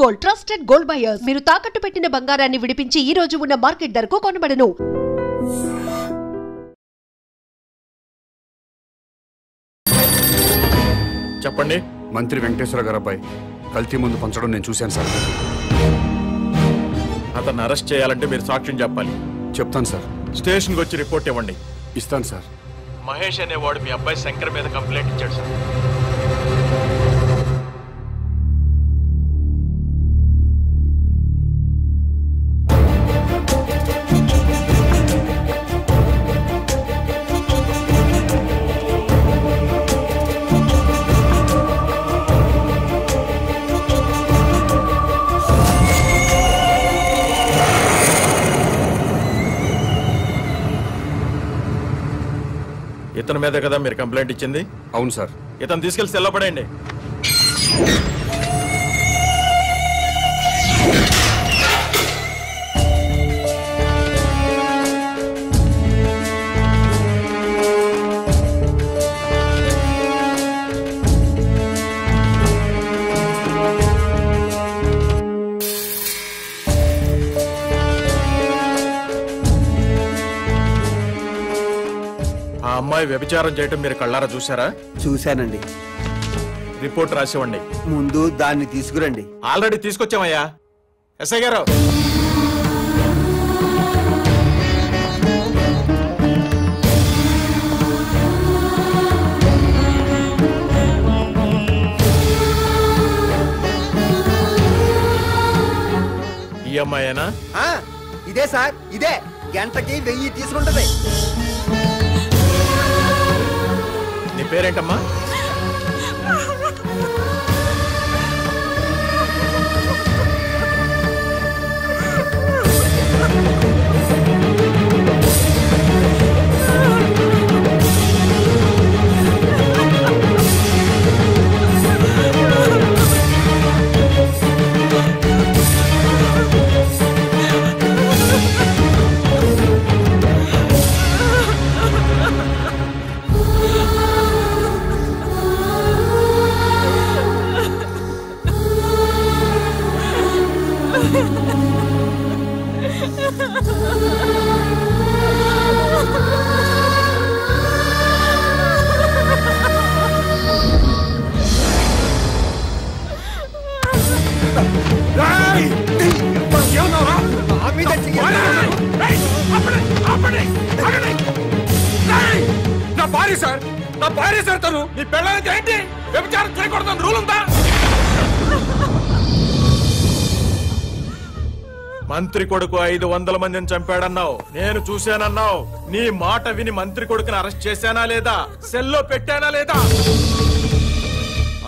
Gold, trusted gold buyers. మీరు తాకట్టు పెట్టిన బంగారాన్ని విడిపించి ఈ రోజు ఉన్న మార్కెట్ ధరకు కొనబడను. చెప్పండి. మంత్రి వెంకటేశ్వర గారి అబ్బాయి కల్తీ ముందు పంచడం నేను చూశాను సార్. అతన్ని అరెస్ట్ చేయాలంటే మీరు సాక్ష్యం చెప్పాలి. చెప్తాను సార్. స్టేషన్కి వచ్చి రిపోర్ట్ ఇవ్వండి. ఇస్తాను సార్. మహేష్ అనేవాడు మీ అబ్బాయి శంకర్ మీద కంప్లైంట్ ఇచ్చాడు సార్. ఇతని మీద కదా మీరు కంప్లైంట్ ఇచ్చింది? అవును సార్. ఇతను తీసుకెళ్లి సెల్లో పడేయండి. ఆ అమ్మాయి వ్యభిచారం చేయటం మీరు కళ్ళారా చూసారా? చూశానండి. రిపోర్ట్ రాసివ్వండి. ముందు దాన్ని తీసుకురండి. ఆల్రెడీ తీసుకొచ్చామయ్యా. ఎస్ఐ గారు, ఈ అమ్మాయేనా? ఇదే సార్, ఇదే. గంటకి 1000 తీసుకుంటది. నీ పేరేంటమ్మా? నా భార్య సార్, నా భార్య సార్. తను నీ పెళ్ళానికి ఏంటి వ్యభిచారం చేయకూడదని రూల్ ఉందా? మంత్రి కొడుకు 500 మందిని చంపాడన్నావు, నేను చూశానన్నావు. నీ మాట విని మంత్రి కొడుకుని అరెస్ట్ చేశానా లేదా? సెల్లో పెట్టానా లేదా?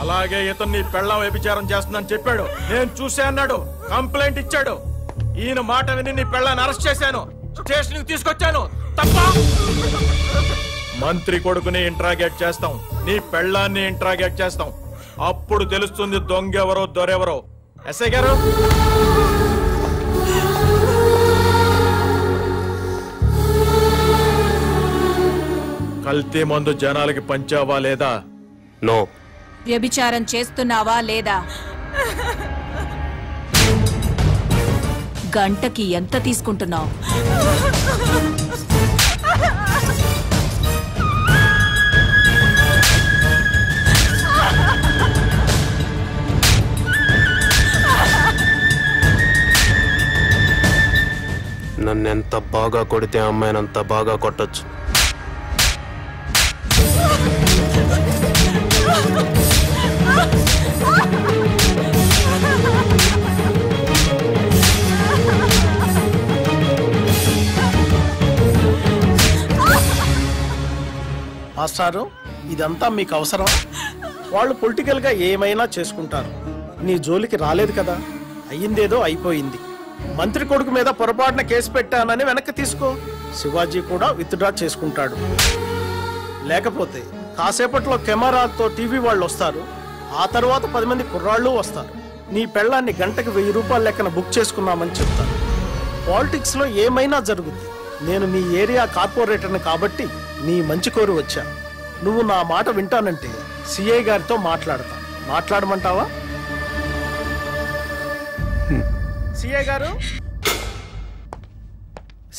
అలాగే ఇతను నీ పెళ్ళాం వ్యభిచారం చేస్తుందని చెప్పాడు, నేను చూసా అన్నాడు, కంప్లైంట్ ఇచ్చాడు. ఈయన మాట విని నీ పెళ్ళాన్ని అరెస్ట్ చేశాను, స్టేషన్ తీసుకొచ్చాను. తప్ప? మంత్రి కొడుకుని ఇంట్రాగేట్ చేస్తాం, నీ పెళ్ళాన్ని ఇంట్రాగేట్ చేస్తాం. అప్పుడు తెలుస్తుంది దొంగెవరో దొరెవరో. ఎస్ఐ గారు, కల్తీ మందు జనాలకి పంచావా లేదా? నో. వ్యభిచారం చేస్తున్నావా లేదా? గంటకి ఎంత తీసుకుంటున్నావు? నన్నెంత బాగా కొడితే అమ్మాయినంత బాగా కొట్టొచ్చు. మాస్టారు, ఇదంతా మీకు అవసరం? వాళ్ళు పొలిటికల్గా ఏమైనా చేసుకుంటారు. నీ జోలికి రాలేదు కదా, అయ్యిందేదో అయిపోయింది. మంత్రి కొడుకు మీద పొరపాటున కేసు పెట్టానని వెనక్కి తీసుకో. శివాజీ కూడా విత్డ్రా చేసుకుంటాడు. లేకపోతే కాసేపట్లో కెమెరాతో టీవీ వాళ్ళు వస్తారు, ఆ తర్వాత 10 మంది కుర్రాళ్ళు వస్తారు. నీ పెళ్ళాన్ని గంటకు 1000 రూపాయల లెక్కన బుక్ చేసుకున్నామని చెప్తారు. పాలిటిక్స్లో ఏమైనా జరుగుతుంది. నేను మీ ఏరియా కార్పొరేటర్ని కాబట్టి నీ మంచి కోరి వచ్చా. నువ్వు నా మాట వింటానంటే సిఐ గారితో మాట్లాడతా. మాట్లాడమంటావా?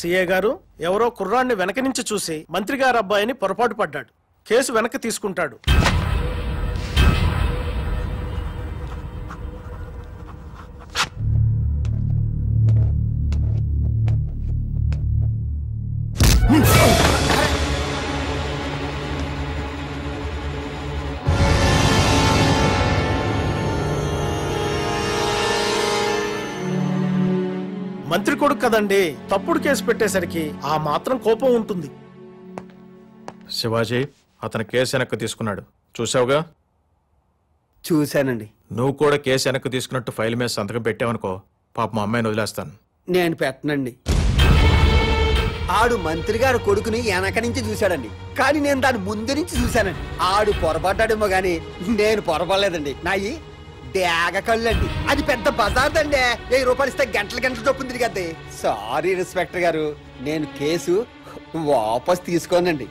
సిఏ గారు ఎవరో కుర్రాన్ని వెనక నుంచి చూసి మంత్రి గారు అబ్బాయిని పొరపాటు పడ్డాడు. కేసు వెనక్కి తీసుకుంటాడు. మంత్రి కొడుకు కదండి, తప్పుడు కేసు పెట్టేసరికి ఆ మాత్రం కోపం ఉంటుంది. శివాజీ అతను కేసు వెనక్కి తీసుకున్నాడు, చూసావుగా? చూశానండి. నువ్వు కూడా కేసు వెనక్కి తీసుకున్నట్టు ఫైల్ మీద సంతకం పెట్టావనుకో, పాప మా అమ్మాయిని వదిలేస్తాను. నేను పెట్టనండి. ఆడు మంత్రి గారు కొడుకుని వెనక నుంచి చూశాడండి, కానీ నేను దాని ముందు నుంచి చూశానండి. ఆడు పొరపడ్డాడేమో గాని నేను పొరపడలేదండి. నాయి డేగ కళ్ళండి. అది పెద్ద బజార్దండి. 1000 రూపాయలు ఇస్తే గంటల గంటలు చొప్పున తిరిగద్ది. సారీ ఇన్స్పెక్టర్ గారు, నేను కేసు వాపస్ తీసుకోనండి.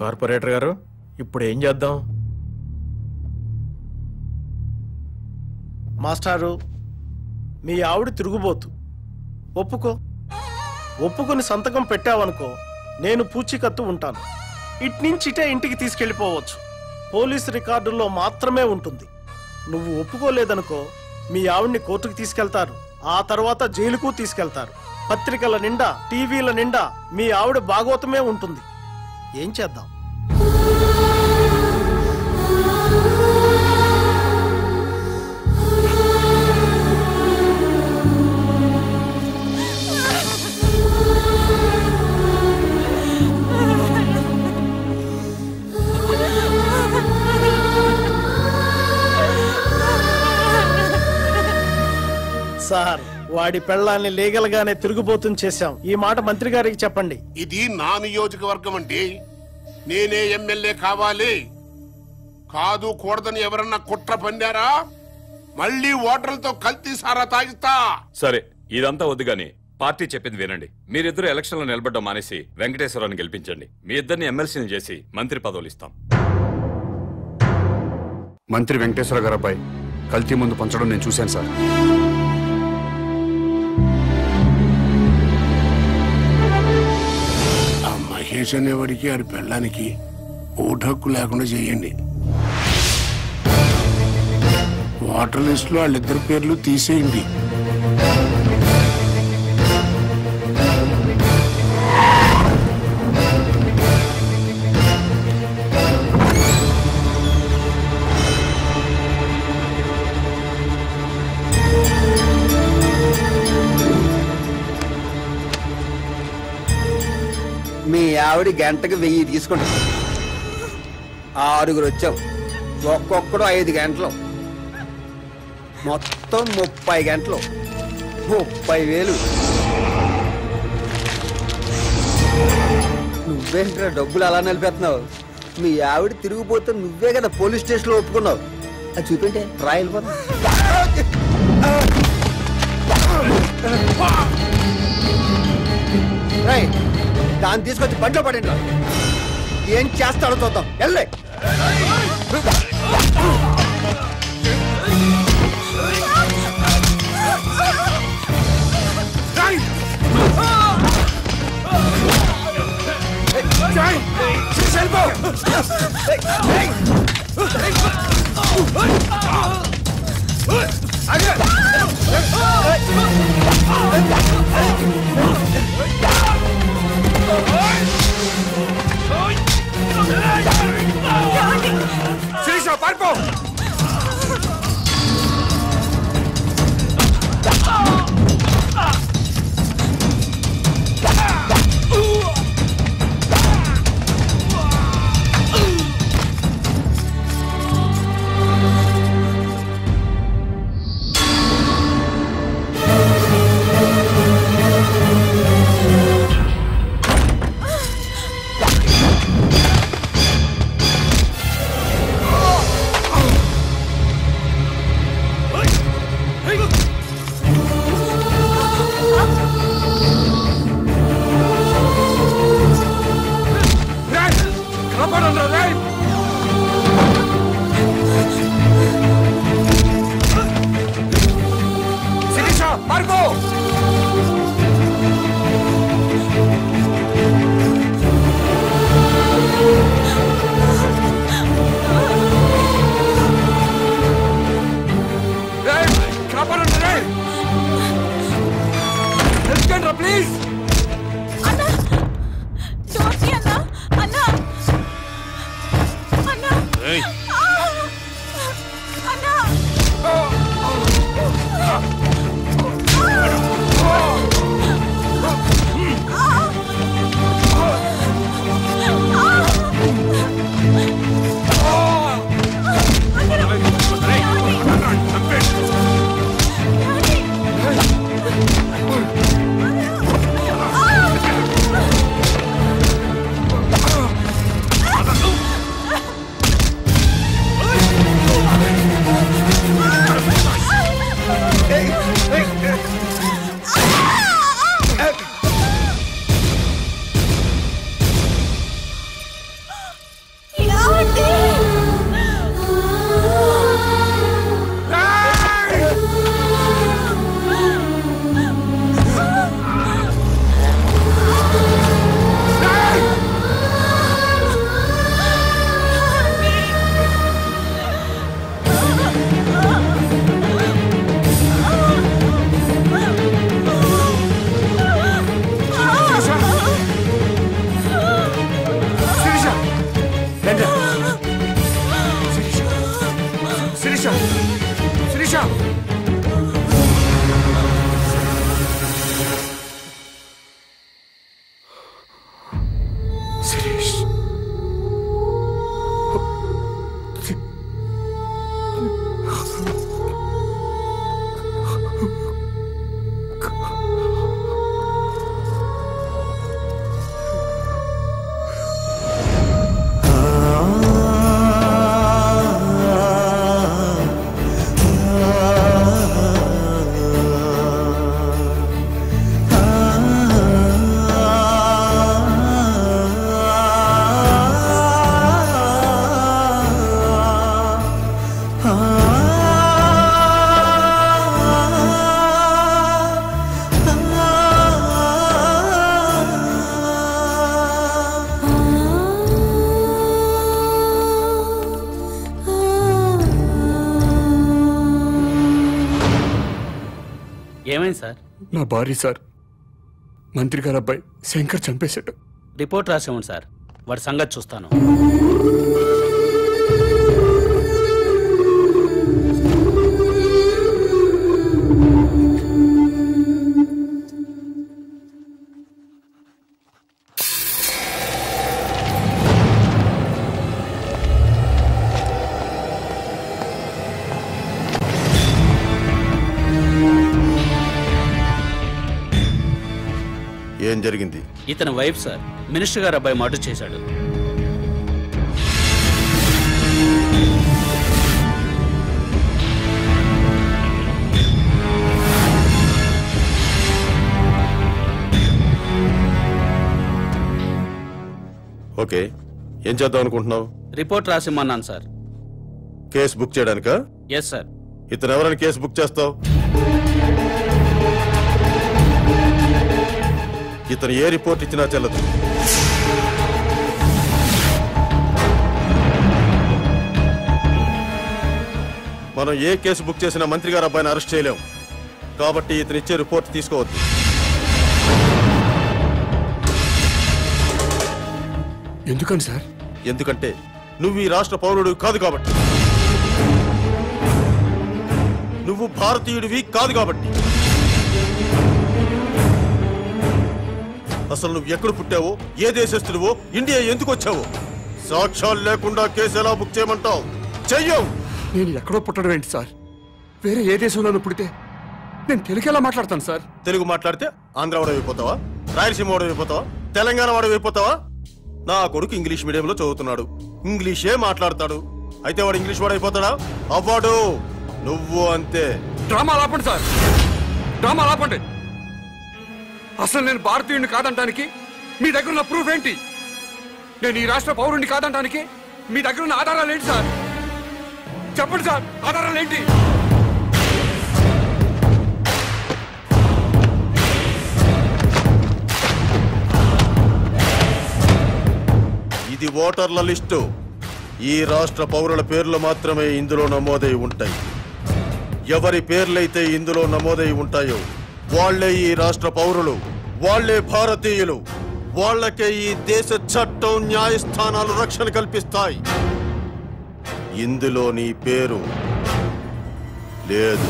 కార్పొరేటర్ గారు, ఇప్పుడు ఏం చేద్దాం? మాస్టారు, మీ ఆవిడ తిరుగుబోతు. ఒప్పుకొని సంతకం పెట్టావనుకో, నేను పూచీకత్తు ఉంటాను. ఇట్నుంచిటే ఇంటికి తీసుకెళ్లిపోవచ్చు. పోలీసు రికార్డుల్లో మాత్రమే ఉంటుంది. నువ్వు ఒప్పుకోలేదనుకో, మీ ఆవిడ్ని కోర్టుకు తీసుకెళ్తారు. ఆ తర్వాత జైలుకు తీసుకెళ్తారు. పత్రికల నిండా, టీవీల నిండా మీ ఆవిడ భాగవతమే ఉంటుంది. ఏం చేద్దాం? సార్, వాడి పెళ్ళాన్ని లీగల్ గానే తిరుగుబోతుని చేశాం. ఈ మాట మంత్రి గారికి చెప్పండి. ఇది నా నియోజకవర్గం అండి. నేనే ఎమ్మెల్యే కావాలి. కాదు కూడదని ఎవరన్నా కుట్ర పన్నారా, మళ్ళీ ఓటర్లతో కల్తీ సారా తాగిస్తా. సరే, ఇదంతా వద్దు గాని పార్టీ చెప్పింది వినండి. మీరిద్దరు ఎలక్షన్ లో నిలబడ్డం మానేసి వెంకటేశ్వరరావుని గెలిపించండి. మీ ఇద్దరిని ఎమ్మెల్సీని చేసి మంత్రి పదవులు ఇస్తాం. మంత్రి వెంకటేశ్వర గారు అబ్బాయి కల్తీ ముందు పంచడం నేను చూశాను సార్. మహేష్ అనేవాడికి ఆడి పెళ్ళానికి ఓటు హక్కు లేకుండా చేయండి. ఓటర్ లిస్ట్ లో వాళ్ళిద్దరి పేర్లు తీసేయండి. మీ ఆవిడ గంటకు 1000 తీసుకుంటాం. 6 వచ్చాం. ఒక్కొక్కడు 5 గంటలు, మొత్తం 30 గంటలు, 30,000. నువ్వేంట్రా డబ్బులు అలా నిలిపేస్తున్నావు? మీ ఆవిడ తిరిగిపోతే నువ్వే కదా పోలీస్ స్టేషన్ లో ఒప్పుకున్నావు. అది చూపింటే ట్రయల్ పోతా. దాన్ని తీసుకొచ్చి బండిలో పడండి. ఏం చేస్తాడో చూద్దాం. వెళ్ళే శ్రీశా పారిపో. ప్లీజ్ ఏమైంది సార్? నా భార్య సార్, మంత్రి గారు అబ్బాయి శంకర్ చంపేశాడు. రిపోర్ట్ రాసేవండి సార్, వాడి సంగతి చూస్తాను. ఏం జరిగింది? ఇతని వైఫ్ సార్, మినిస్టర్ గారు అబ్బాయి మర్డర్ చేశాడు. ఓకే, ఏం చేద్దాం అనుకుంటున్నావు? రిపోర్ట్ రాసిమ్మన్నాను సార్. కేసు బుక్ చేయడానికా? Yes sir. ఇతను ఎవరైనా కేసు బుక్ చేస్తావు? ఇతను ఏ రిపోర్ట్ ఇచ్చినా చెల్లదు. మనం ఏ కేసు బుక్ చేసినా మంత్రి గారు అబ్బాయిని అరెస్ట్ చేయలేం. కాబట్టి ఇతను ఇచ్చే రిపోర్ట్ తీసుకోవద్దు. ఎందుకని సార్? ఎందుకంటే నువ్వు ఈ రాష్ట్ర పౌరుడు కాదు కాబట్టి. నువ్వు భారతీయుడివి కాదు కాబట్టి. అసలు నువ్వు ఎక్కడ పుట్టావో, ఏ దేశస్తుడివో, ఇండియా ఎందుకు వచ్చావో సాక్ష్యాలు లేకుండా కేసు ఎలా బుక్ చేయమంటావు? చెయ్యవు. నేను ఎక్కడో పుట్టడం ఏంటి సార్? వేరే ఏ దేశంలోనూ పుడితే నేను తెలుగు ఎలా మాట్లాడతాను సార్? తెలుగు మాట్లాడితే ఆంధ్ర వాడైపోతావా? రాయలసీమ వాడైపోతావా? తెలంగాణ వాడైపోతావా? నా కొడుకు ఇంగ్లీష్ మీడియంలో చదువుతున్నాడు, ఇంగ్లీషే మాట్లాడతాడు. అయితే వాడు ఇంగ్లీష్ వాడైపోతాడా? అవ్వాడు. నువ్వు అంతే. డ్రామా ఆపండి సార్, డ్రామా ఆపండి. అసలు నేను భారతీయుడిని కాదంటానికి మీ దగ్గర ఉన్న ప్రూఫ్ ఏంటి? నేను ఈ రాష్ట్ర పౌరుణ్ణి కాదంటానికి మీ దగ్గర ఉన్న ఆధారాలు ఏంటి సార్? చెప్పండి సార్, ఆధారాలు ఏంటి? ఇది ఓటర్ల లిస్టు. ఈ రాష్ట్ర పౌరుల పేర్లు మాత్రమే ఇందులో నమోదై ఉంటాయి. ఎవరి పేర్లైతే ఇందులో నమోదై ఉంటాయో వాళ్లే ఈ రాష్ట్ర పౌరులు, వాళ్లే భారతీయులు. వాళ్లకే ఈ దేశ చట్టం, న్యాయస్థానాలు రక్షణ కల్పిస్తాయి. ఇందులో నీ పేరు లేదు.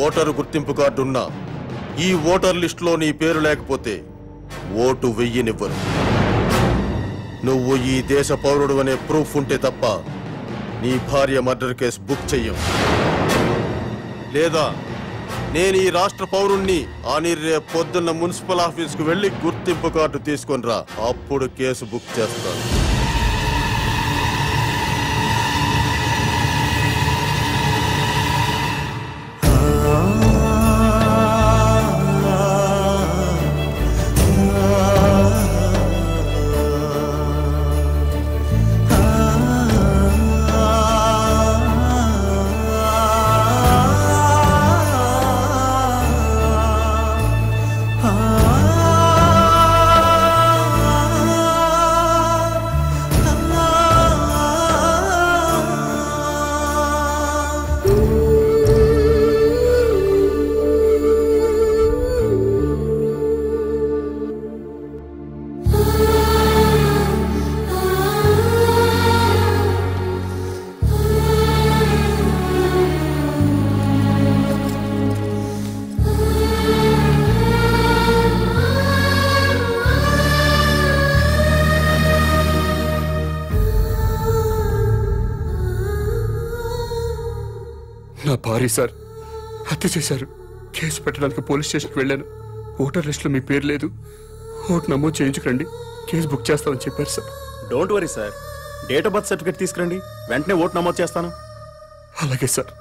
ఓటరు గుర్తింపు కార్డున్నా ఈ ఓటర్ లిస్టులో నీ పేరు లేకపోతే ఓటు వెయ్యనివ్వరు. నువ్వు ఈ దేశ పౌరుడు అనే ప్రూఫ్ ఉంటే తప్ప నీ భార్య మర్డర్ కేసు బుక్ చెయ్యం. లేదా నేను ఈ రాష్ట్ర పౌరుణ్ణి అని రేపు పొద్దున్న మున్సిపల్ ఆఫీస్కు వెళ్లి గుర్తింపు కార్డు తీసుకొని రా, అప్పుడు కేసు బుక్ చేస్తాను. నా భార్య సార్ హత్య చేశారు. కేసు పెట్టడానికి పోలీస్ స్టేషన్కి వెళ్ళాను. ఓటర్ లిస్టులో మీ పేరు లేదు, ఓటు నమోదు చేయించుకోండి, కేసు బుక్ చేస్తామని చెప్పారు sir. Don't worry sir, date of birth certificate తీసుకురండి, వెంటనే ఓటు నమోదు చేస్తాను. అలాగే సార్.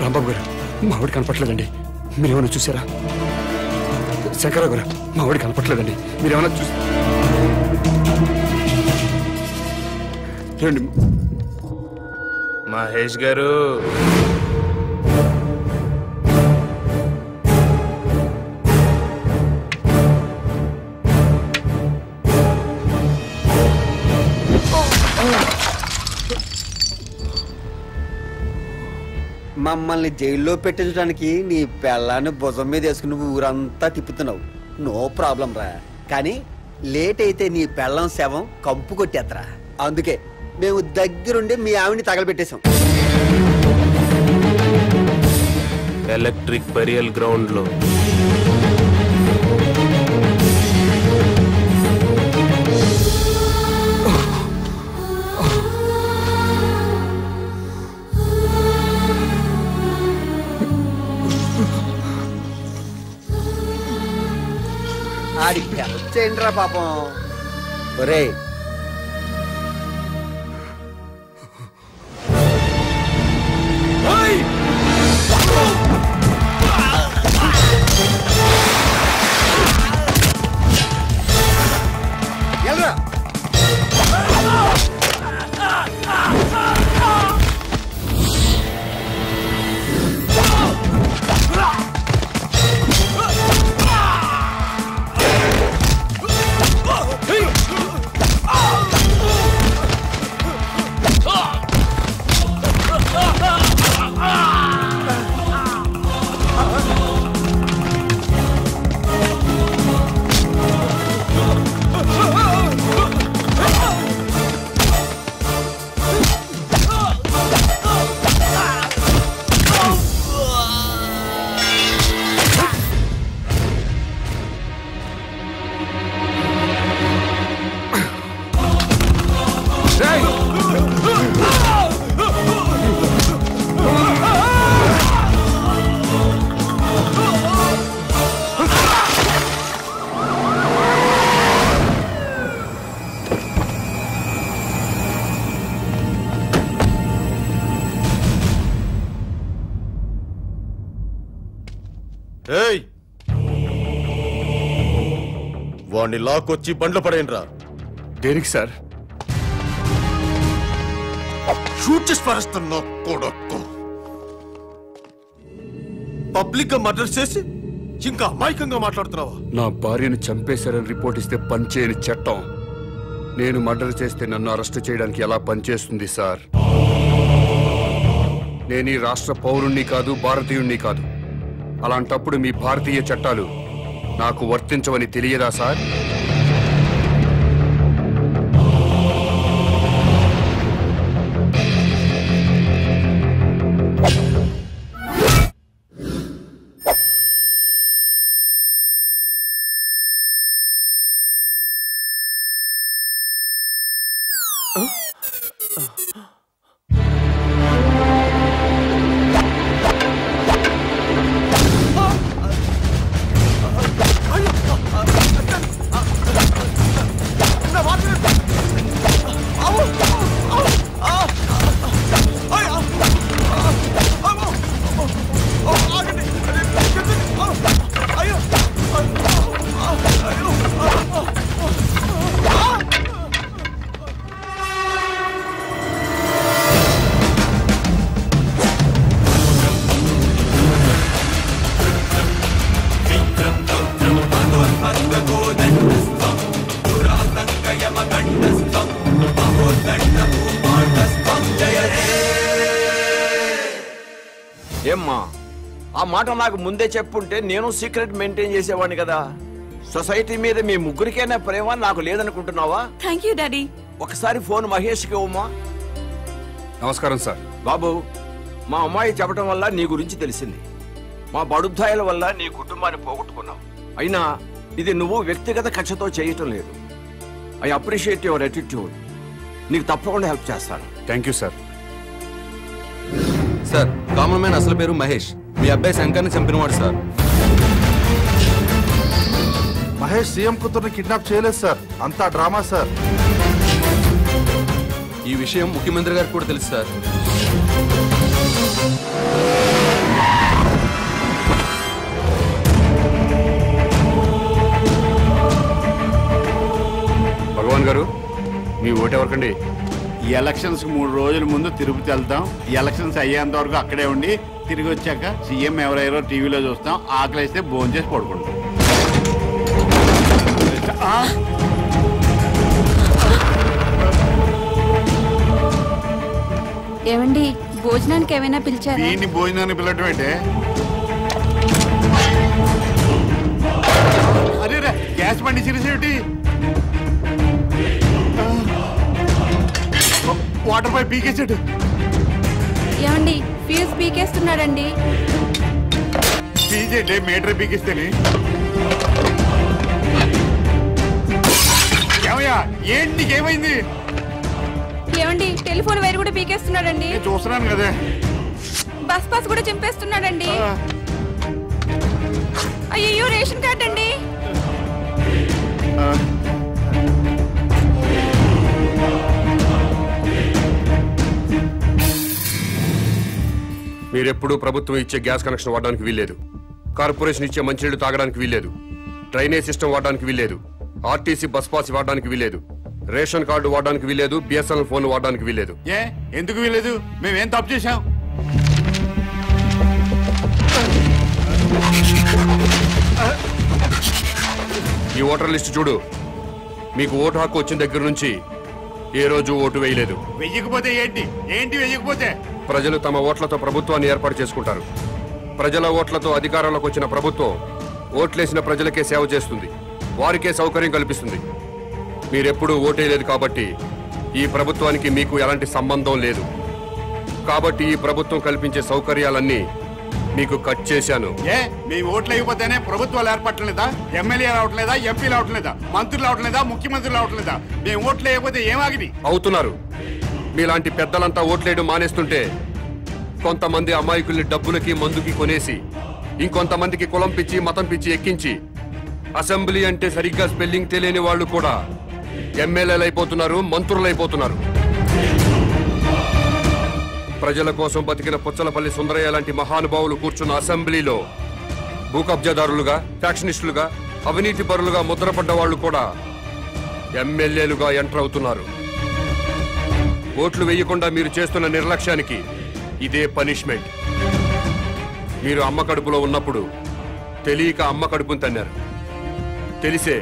రాంబాబు గారు, మా ఆవిడ కనపట్లేదండి, మీరేమైనా చూసారా? శంకరరావు గారు, మా ఆవిడ కనపట్లేదండి, మీరేమైనా చూసి రండి. మహేష్ గారు, మమ్మల్ని జైల్లో పెట్టించడానికి నీ పెళ్ళాన్ని భుజం మీద వేసుకుని ఊరంతా తిప్పుతున్నావు. నో ప్రాబ్లం రా, కానీ లేట్ అయితే నీ పెళ్ళం శవం కంపు కొట్టేత్తరా. అందుకే మేము దగ్గరుండి మీ ఆవిడ్ని తగలబెట్టేశాం. ఎలక్ట్రిక్ బరియల్ గ్రౌండ్ లో ఆడి పెంచేయండిరా పాపం. ఒరే ఎల్రా. వాడిని లాక్కొచ్చి బండ్లు పడేయండిరా. దేనికి సార్? షూట్ చేసి పారేస్తున్నా కొడుకు. పబ్లిక్ గా మర్డర్ చేసి ఇంకా అమాయకంగా మాట్లాడుతున్నావా? నా భార్యను చంపేశారని రిపోర్ట్ ఇస్తే పనిచేయని చట్టం నేను మర్డర్ చేస్తే నన్ను అరెస్ట్ చేయడానికి ఎలా పనిచేస్తుంది సార్? నేను ఈ రాష్ట్ర పౌరుణ్ణి కాదు, భారతీయుణ్ణి కాదు. అలాంటప్పుడు మీ భారతీయ చట్టాలు నాకు వర్తించవని తెలియదా సార్? ఏమ్మా, ఆ మాట నాకు ముందే చెప్పుంటే నేను సీక్రెట్ మెయింటైన్ చేసేవాడిని కదా. సొసైటీ మీద మీ ముగ్గురికైనా ప్రేమ నాకు లేదనుకుంటున్నావా? Thank you daddy. ఒకసారి ఫోన్ మహేష్కి ఇవ్వమ్మా. నమస్కారం సార్. బాబు, మా అమ్మాయి చెప్పడం వల్ల నీ గురించి తెలిసింది. మా బడుద్దాయిల వల్ల నీ కుటుంబాన్ని పోగొట్టుకున్నావు. అయినా ఇది నువ్వు వ్యక్తిగత కక్షతో చేయటం లేదు. I appreciate your attitude. నీకు తప్పకుండా హెల్ప్ చేస్తాను. Thank you sir. Sir, common man అసలు పేరు మహేష్. మీ అబ్బాయి శంకర్ని చంపినవాడు సార్. మహేష్ సీఎం కూతుర్ని కిడ్నాప్ చేయలేదు సార్, అంతా డ్రామా సార్. ఈ విషయం ముఖ్యమంత్రి గారికి కూడా తెలుసు సార్. భగవాన్ గారు, మీ ఓటు ఎవరికండి? ఈ ఎలక్షన్స్ 3 రోజుల ముందు తిరుపతి వెళ్తాం. ఈ ఎలక్షన్స్ అయ్యేంత వరకు అక్కడే ఉండి తిరిగి వచ్చాక సీఎం ఎవరెవరో టీవీలో చూస్తాం. ఆకలిస్తే భోజనం చేసి పడుకుంటాం. ఏమండి, భోజనానికి ఏమైనా పిలిచారా? దీన్ని భోజనానికి పిలవటం ఏంటే? అరే గ్యాస్ బండి సిరిసేటి వాటర్ పైప్ పీకేసాడు. ఏమండి ఫ్యూజ్ పీకేస్తున్నాడండి. పీజేండి మీటర్ పీకిస్తేనే. ఏమయ్యా ఏంటి నీకేమైంది? ఏమండి టెలిఫోన్ వైర్ కూడా పీకేస్తున్నాడండి. చూస్తున్నాను కదా. బస్ పాస్ కూడా చింపేస్తున్నాడండి. అయ్యో రేషన్ కార్డ్ అండి. మీరెప్పుడు ప్రభుత్వం ఇచ్చే గ్యాస్ కనెక్షన్ వాడడానికి వీల్లేదు. కార్పొరేషన్ ఇచ్చే మంచినీళ్లు తాగడానికి వీల్లేదు. డ్రైనేజ్ సిస్టమ్ వాడడానికి వీల్లేదు. ఆర్టీసీ బస్ పాస్ వాడడానికి వీల్లేదు. రేషన్ కార్డు వాడడానికి వీల్లేదు. బిఎస్ఎన్ఎల్ ఫోన్ వాడడానికి వీల్లేదు. ఏ ఎందుకు వీల్లేదు? మేమేం తప్పు చేశాం? ఈ ఓటర్ లిస్ట్ చూడు. మీకు ఓటు హక్కు వచ్చిన దగ్గర నుంచి ఏ రోజు ఓటు వేయలేదు. వెయ్యకపోతే ఏంటి? ఏంటి వెయ్యకపోతే? ప్రజలు తమ ఓట్లతో ప్రభుత్వాన్ని ఏర్పాటు చేసుకుంటారు. ప్రజల ఓట్లతో అధికారంలోకి వచ్చిన ప్రభుత్వం ఓట్లేసిన ప్రజలకే సేవ చేస్తుంది. వారికే సౌకర్యం కల్పిస్తుంది. మీరెప్పుడూ ఓటేయలేదు కాబట్టి ఈ ప్రభుత్వానికి మీకు ఎలాంటి సంబంధం లేదు. కాబట్టి ఈ ప్రభుత్వం కల్పించే సౌకర్యాలన్నీ మీకు కట్ చేశాను. ఏ మీ ఓట్లు అయిపోతేనే ప్రభుత్వాలు ఏర్పడలేదా? ఎమ్మెల్యే రావట్లేదా? ఎంపీలు రావట్లేదా? మంత్రులు రావట్లేదా? ముఖ్యమంత్రులు రావట్లేదా? మేము ఓట్లు వేయకపోతే ఏమాగిరి అవుతున్నారు. మీలాంటి పెద్దలంతా ఓట్లేయడం మానేస్తుంటే కొంతమంది అమాయకుల్ని డబ్బులకి మందుకి కొనేసి ఇంకొంతమందికి కులం పిచ్చి మతం పిచ్చి ఎక్కించి అసెంబ్లీ అంటే సరిగ్గా స్పెల్లింగ్ తెలియని వాళ్ళు కూడా ఎమ్మెల్యేలు అయిపోతున్నారు, మంత్రులు అయిపోతున్నారు. ప్రజల కోసం బతికిన పుచ్చలపల్లి సుందరయ్య లాంటి మహానుభావులు కూర్చున్న అసెంబ్లీలో భూ కబ్జాదారులుగా, ఫ్యాక్షనిస్టులుగా, అవినీతి పరులుగా ముద్రపడ్డ వాళ్ళు కూడా ఎమ్మెల్యేలుగా ఎంటర్ అవుతున్నారు. ఓట్లు వేయకుండా మీరు చేస్తున్న నిర్లక్ష్యానికి ఇదే పనిష్మెంట్. మీరు అమ్మ కడుపులో ఉన్నప్పుడు తెలియక అమ్మ కడుపును తన్నారు. తెలిసే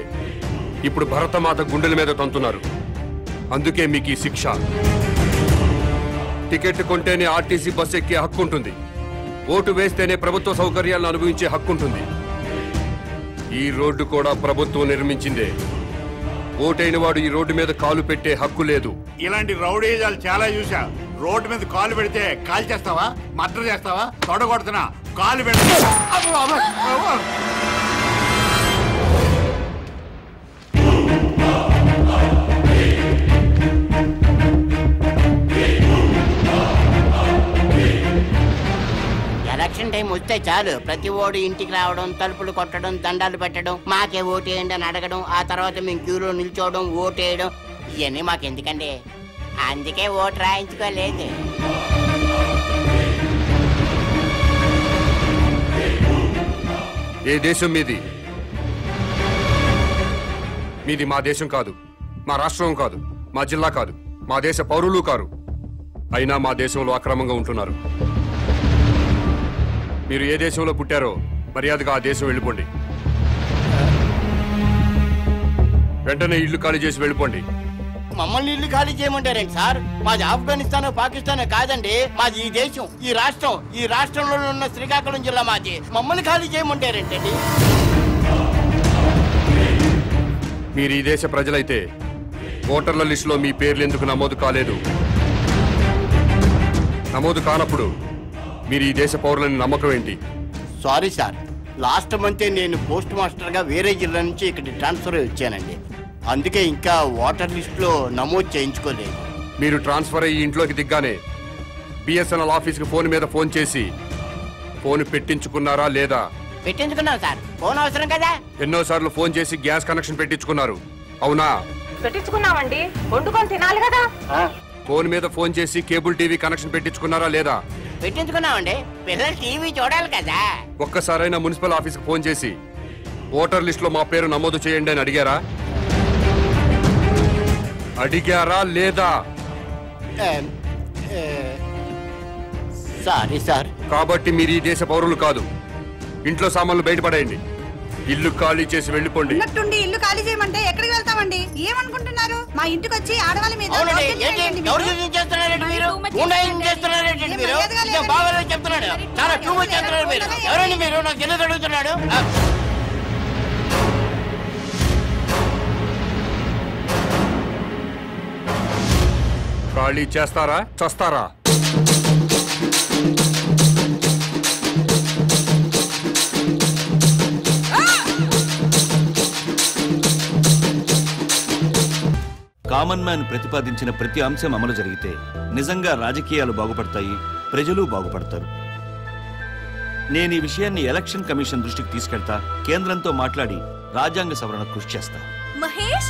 ఇప్పుడు భరతమాత గుండెల మీద తంతున్నారు. అందుకే మీకు ఈ శిక్ష. టికెట్ కొంటేనే ఆర్టీసీ బస్ ఎక్కే హక్కు ఉంటుంది. ఓటు వేస్తేనే ప్రభుత్వ సౌకర్యాలను అనుభవించే హక్కు ఉంటుంది. ఈ రోడ్డు కూడా ప్రభుత్వం నిర్మించిందే. ఓటైన వాడు ఈ రోడ్డు మీద కాలు పెట్టే హక్కు లేదు. ఇలాంటి రౌడీజాలు చాలా చూసా. రోడ్డు మీద కాలు పెడితే కాలు చేస్తావా? మర్డర్ చేస్తావా? తొడగొడుతున్నా కాలు పెడతా. ఎలక్షన్ టైం వస్తే చాలు ప్రతి ఓడు ఇంటికి రావడం, తలుపులు కొట్టడం, దండాలు పెట్టడం, మాకే ఓటేయండి అని అడగడం, ఆ తర్వాత మేము క్యూలో నిల్చోవడం, ఓటేయడం, ఇవన్నీ మాకెందుకండి? అందుకే ఓటు రాయించుకోలేదు. ఏ దేశం మీది? మీది మా దేశం కాదు, మా రాష్ట్రం కాదు, మా జిల్లా కాదు, మా దేశ పౌరులు కారు. అయినా మా దేశంలో అక్రమంగా ఉంటున్నారు. మీరు ఏ దేశంలో పుట్టారో మర్యాదగా ఆ దేశం వెళ్ళిపోండి. వెంటనే ఇల్లు ఖాళీ చేసి వెళ్ళిపోండి. మమ్మల్ని ఇల్లు ఖాళీ చేయమంటారండి సార్? మాది ఆఫ్ఘనిస్తాన్, పాకిస్తాన్ కాదండి. మాది ఈ దేశం, ఈ రాష్ట్రం. ఈ రాష్ట్రంలో ఉన్న శ్రీకాకుళం జిల్లా మాది. మమ్మల్ని ఖాళీ చేయమంటారేంటండి? మీరు ఈ దేశ ప్రజలైతే ఓటర్ల లిస్టులో మీ పేర్లు ఎందుకు నమోదు కాలేదు? నమోదు కానప్పుడు మీరు ఈ దేశ పౌరులని నమ్మకం ఏంటి? సారీ సార్, లాస్ట్ మంతే నేను పోస్ట్ మాస్టర్గా వేరే జిల్లా నుంచి ఇక్కడ ట్రాన్స్ఫర్ వచ్చానండి. అందుకే ఇంకా ఓటర్ లిస్టులో నమోదు చేయించుకోలేదు. మీరు ట్రాన్స్ఫర్ అయ్యి ఇంట్లోకి దిగ్గానే బిఎస్ఎన్ఎల్ ఆఫీస్కి ఫోన్ మీద ఫోన్ చేసి ఫోన్ పెట్టించుకున్నారా లేదా? పెట్టించుకున్నాం సార్. ఫోన్ అవసరం కదా? ఎన్నోసార్లు ఫోన్ చేసి గ్యాస్ కనెక్షన్ పెట్టించుకున్నారు, అవునా? పెట్టించుకున్నామండి, వండుకొని తినాలి కదా. ఫోన్ మీద ఫోన్ చేసి కేబుల్ టీవీ కనెక్షన్ పెట్టించుకున్నారా లేదా? పెట్టించుకున్నామండి, పిల్లలు టీవీ చూడాలి కదా. ఒక్కసారైనా మున్సిపల్ ఆఫీస్కి ఫోన్ చేసి ఓటర్ లిస్ట్ లో మా పేరు నమోదు చేయండి అని అడిగారా? అడిగారా లేదా? Sorry sir. కాబట్టి మీరు ఈ దేశ పౌరులు కాదు. ఇంట్లో సామాన్లు బయటపడేయండి. ఇల్లు ఖాళీ చేసి వెళ్ళిపోండి. ఉన్నట్టుండి ఇల్లు ఖాళీ చేయమంటే ఎక్కడికి వెళ్తామండి? ఏమనుకుంటున్నారు? మా ఇంటికి వచ్చి ఆడవాళ్ళ మీద చాలా టూ మచ్ చేస్తున్నారు మీరు. ఎవరండి మీరు? నాకు తెలియదు అడుగుతున్నాడు. ఖాళీ చేస్తారా చస్తారా? కామన్ మ్యాన్ ప్రతిపాదించిన ప్రతి అంశం అమలు జరిగితే నిజంగా రాజకీయాలు బాగుపడతాయి, ప్రజలు బాగుపడతారు. నేను ఈ విషయాన్ని ఎలక్షన్ కమిషన్ దృష్టికి తీసుకెళ్తా, కేంద్రంతో మాట్లాడి రాజ్యాంగ సవరణ కృషి చేస్తా.